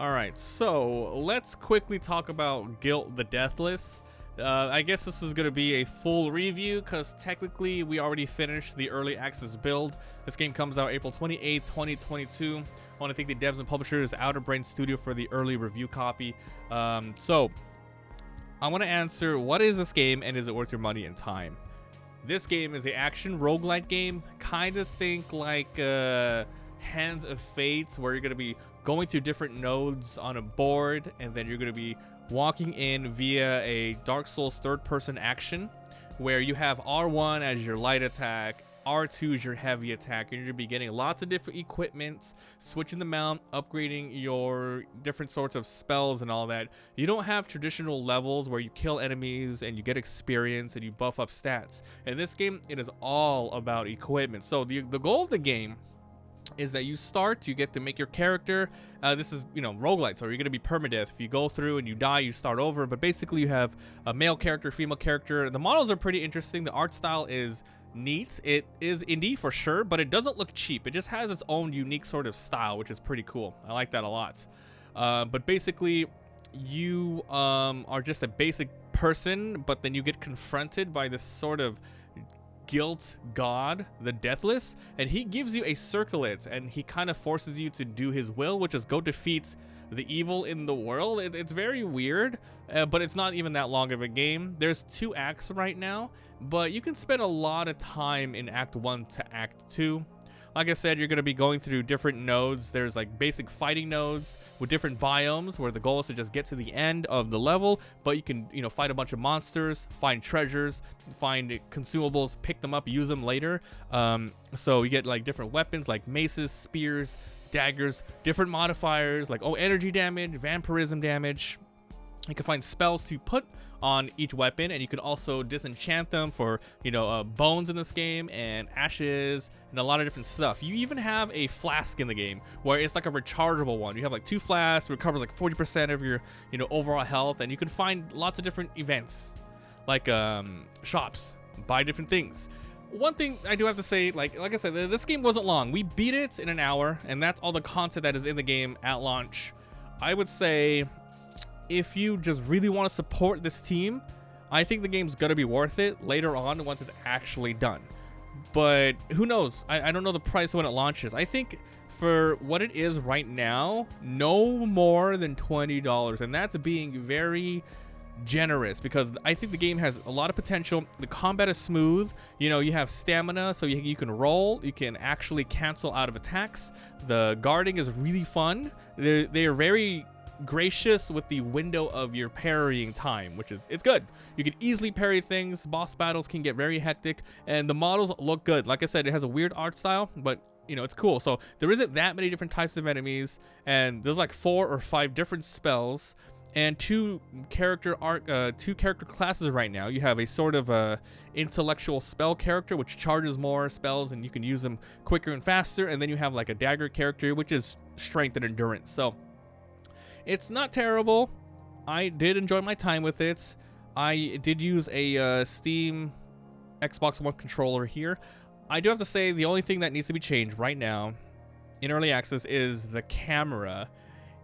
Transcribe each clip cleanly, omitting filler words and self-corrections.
Alright, so let's quickly talk about Guilt The Deathless. I guess this is going to be a full review because technically we already finished the early access build. This game comes out April 28th, 2022. I want to thank the devs and publishers, Outer Brain Studio, for the early review copy. So I want to answer, what is this game and is it worth your money and time? This game is an action roguelike game. Kind of think like Hands of Fate, where you're going to be going to different nodes on a board, and then you're going to be walking in via a Dark Souls third-person action, where you have R1 as your light attack, R2 is your heavy attack, and you're going to be getting lots of different equipments, switching them out, upgrading your different sorts of spells and all that. You don't have traditional levels where you kill enemies and you get experience and you buff up stats. In this game, it is all about equipment. So the goal of the game is that you get to make your character. This is, roguelite, so you're going to be permadeath. If you go through and you die, you start over. But basically, you have a male character, female character. The models are pretty interesting. The art style is neat. It is indie for sure, but it doesn't look cheap. It just has its own unique sort of style, which is pretty cool. I like that a lot. But basically, you are just a basic person, but then you get confronted by this sort of guilt god, the Deathless, and he gives you a circlet and he kind of forces you to do his will, which is go defeat the evil in the world. It's very weird, but it's not even that long of a game. There's 2 acts right now, but you can spend a lot of time in Act 1 to Act 2. Like I said, you're going to be going through different nodes. There's like basic fighting nodes with different biomes where the goal is to just get to the end of the level, but you can, fight a bunch of monsters, find treasures, find consumables, pick them up, use them later. So you get like different weapons like maces, spears, daggers, different modifiers like energy damage, vampirism damage. You can find spells to put on each weapon, and you can also disenchant them for bones in this game and ashes and a lot of different stuff. You even have a flask in the game where it's like a rechargeable one. You have like 2 flasks, recovers like 40% of your overall health, and you can find lots of different events like shops, buy different things. One thing I do have to say, like I said, this game wasn't long. We beat it in an hour, and that's all the content that is in the game at launch. I would say, if you just really want to support this team, I think the game's gonna be worth it later on once it's actually done. But who knows? I don't know the price when it launches. I think for what it is right now, no more than $20, and that's being very generous because I think the game has a lot of potential. The combat is smooth. You have stamina, so you can roll. You can actually cancel out of attacks. The guarding is really fun. They are very gracious with the window of your parrying time, it's good. You can easily parry things. Boss battles can get very hectic, and the models look good. Like I said, it has a weird art style, but it's cool. So there isn't that many different types of enemies, and there's like 4 or 5 different spells and 2 character classes right now. You have a sort of a intellectual spell character, which charges more spells and you can use them quicker and faster, and then you have like a dagger character, which is strength and endurance. So it's not terrible. I did enjoy my time with it. I did use a Steam Xbox One controller here. I do have to say the only thing that needs to be changed right now in early access is the camera.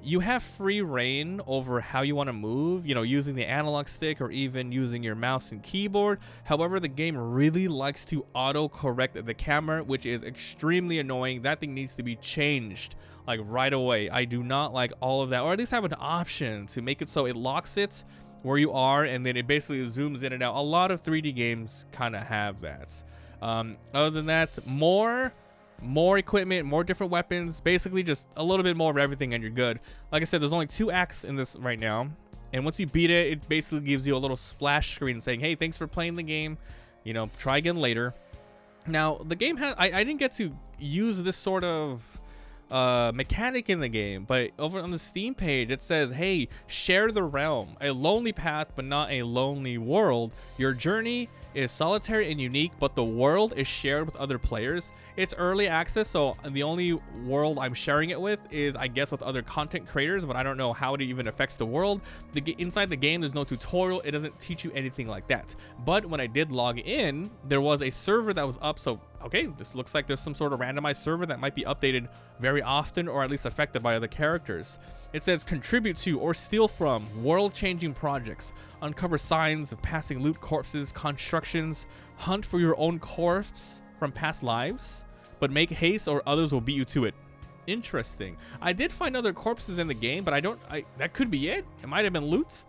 You have free reign over how you want to move, using the analog stick or even using your mouse and keyboard. However, the game really likes to auto-correct the camera, which is extremely annoying. That thing needs to be changed like right away. I do not like all of that, or at least have an option to make it so it locks it where you are and then it basically zooms in and out. A lot of 3D games kind of have that. Other than that, more equipment, more different weapons, basically just a little bit more of everything and you're good. Like I said, there's only 2 acts in this right now, and once you beat it, it basically gives you a little splash screen saying, hey, thanks for playing the game, try again later. Now the game has, I didn't get to use this sort of mechanic in the game, but over on the Steam page it says, hey, share the realm, a lonely path but not a lonely world. Your journey is solitary and unique, but the world is shared with other players. It's early access, so the only world I'm sharing it with is, I guess, with other content creators, but I don't know how it even affects the world. Inside the game, there's no tutorial. It doesn't teach you anything like that. But when I did log in, there was a server that was up, so okay, this looks like there's some sort of randomized server that might be updated very often, or at least affected by other characters. It says contribute to or steal from world-changing projects, uncover signs of passing loot, corpses, constructions, hunt for your own corpse from past lives, but make haste or others will beat you to it. Interesting. I did find other corpses in the game, but that could be it. It might have been loot.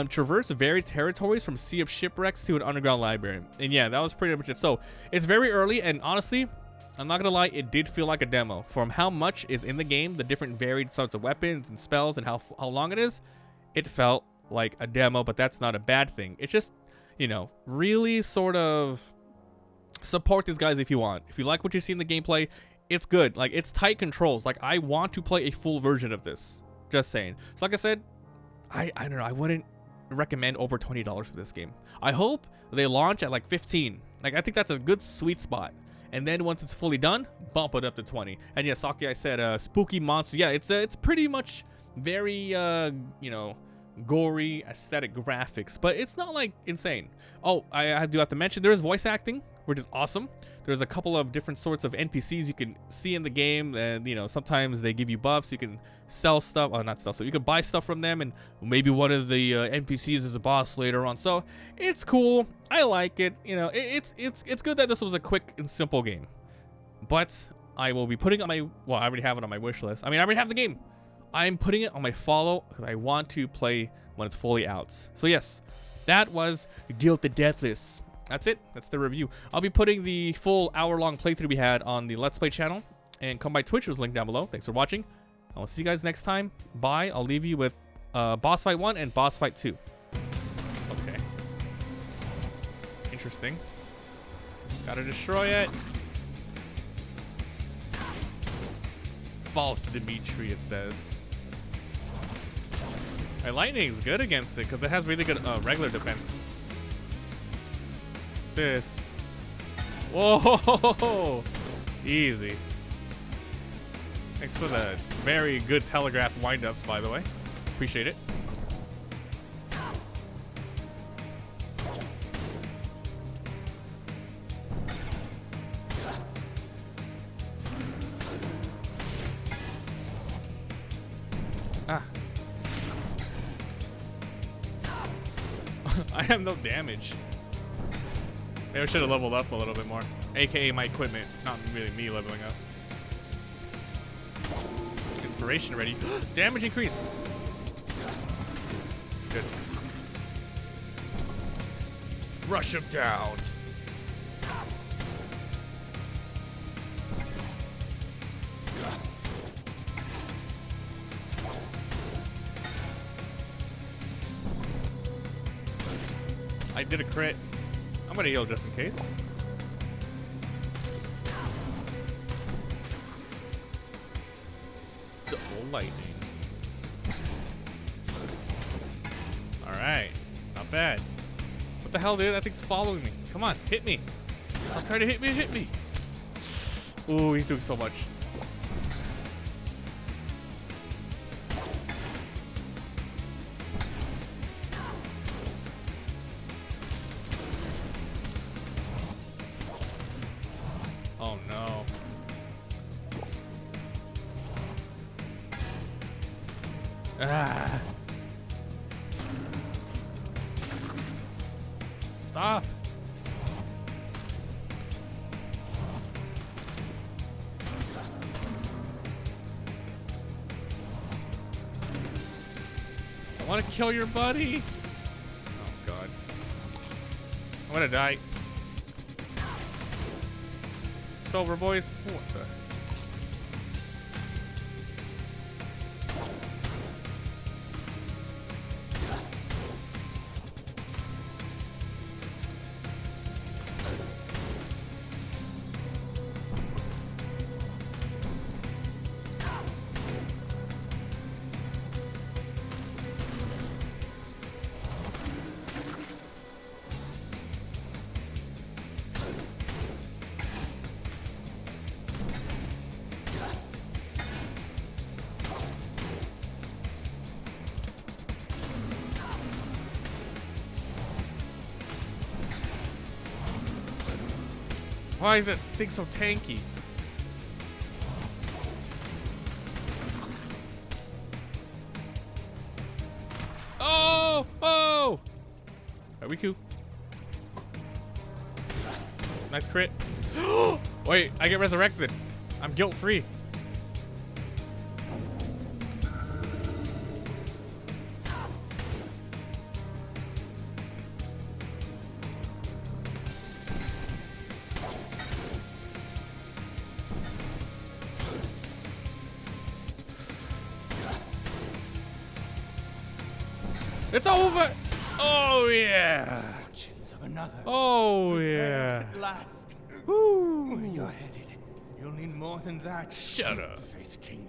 Traverse varied territories from Sea of Shipwrecks to an underground library. And yeah, that was pretty much it. So it's very early, and honestly, I'm not gonna lie, it did feel like a demo. From how much is in the game, the different varied sorts of weapons and spells, and how long it is, it felt like a demo, but that's not a bad thing. It's just, you know, really sort of support these guys if you want. If you like what you see in the gameplay, it's good. Like, it's tight controls. Like, I want to play a full version of this. Just saying. So like I said, I don't know, I wouldn't recommend over $20 for this game. I hope they launch at like 15. Like, I think that's a good sweet spot. And then once it's fully done, bump it up to 20. And yeah, Saki, I said spooky monster. Yeah, it's pretty much very you know, gory aesthetic graphics, but it's not like insane. Oh, I do have to mention there's voice acting, which is awesome. There's a couple of different sorts of NPCs you can see in the game, and you know, sometimes they give you buffs. You can sell stuff, oh, not sell stuff, you can buy stuff from them, and maybe one of the NPCs is a boss later on. So it's cool. I like it. You know, it's good that this was a quick and simple game. But I will be putting it on my, well, I already have it on my wish list. I mean, I already have the game. I'm putting it on my follow because I want to play when it's fully out. So yes, that was Guilt The Deathless. That's it. That's the review. I'll be putting the full hour-long playthrough we had on the Let's Play channel. And come by Twitch. There's a link down below. Thanks for watching. I'll see you guys next time. Bye. I'll leave you with Boss Fight 1 and Boss Fight 2. Okay. Interesting. Gotta destroy it. False Dimitri, it says. My lightning is good against it because it has really good regular defense. This. Whoa! Easy. Thanks for the very good telegraph windups, by the way. Appreciate it. Ah. I have no damage. Maybe I should have leveled up a little bit more. AKA my equipment, not really me leveling up. Inspiration ready. Damage increase. Good. Rush him down. I did a crit. I'm gonna heal just in case. Double lightning. Alright. Not bad. What the hell, dude? That thing's following me. Come on, hit me. I'll try to hit me, hit me. Ooh, he's doing so much. Oh no. Ah. Stop. I want to kill your buddy. Oh god. I'm gonna die. It's over, boys. What the? Why is that thing so tanky? Oh! Oh! Are we cool? Nice crit. Wait, I get resurrected. I'm guilt-free. It's over! Oh yeah! Fortunes of another. Oh yeah! At last. Woo! Where you're headed, you'll need more than that. Shut up. Face King